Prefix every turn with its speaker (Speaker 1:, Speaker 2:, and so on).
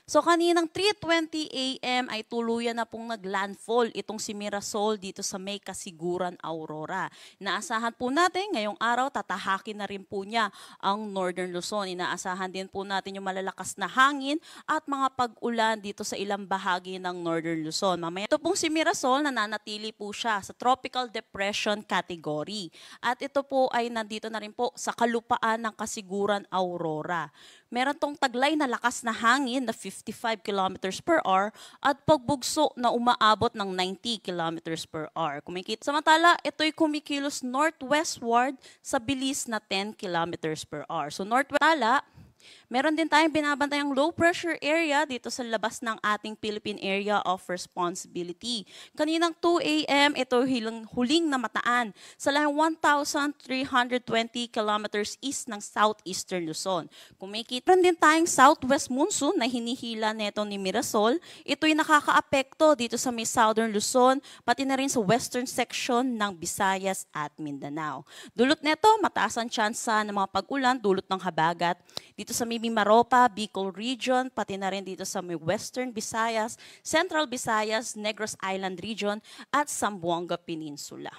Speaker 1: So kaninang 3:20 AM ay tuluyan na pong naglandfall itong si Mirasol dito sa May Kasiguran, Aurora. Inaasahan po natin ngayong araw tatahakin na rin po niya ang Northern Luzon. Inaasahan din po natin yung malalakas na hangin at mga pag-ulan dito sa ilang bahagi ng Northern Luzon. Mamaya ito pong si Mirasol nananatili po siya sa Tropical Depression category. At ito po ay nandito na rin po sa kalupaan ng Kasiguran, Aurora. Meron tong taglay na lakas na hangin na 55 kilometers per hour at pagbugso na umaabot ng 90 kilometers per hour. Kumikita. Samantala, ito'y kumikilos northwestward sa bilis na 10 kilometers per hour. So northwest, meron din tayong binabantayang low pressure area dito sa labas ng ating Philippine Area of Responsibility. Kaninang 2 AM, ito huling namataan sa layong 1,320 kilometers east ng southeastern Luzon. Kung may kita din tayong southwest monsoon na hinihila neto ni Mirasol, ito'y nakakaapekto dito sa may southern Luzon, pati na rin sa western section ng Visayas at Mindanao. Dulot neto, mataas ang tsansa ng mga pag-ulan, dulot ng habagat dito sa may Mimaropa, Bicol Region, pati na rin dito sa may Western Visayas, Central Visayas, Negros Island Region at Zamboanga Peninsula.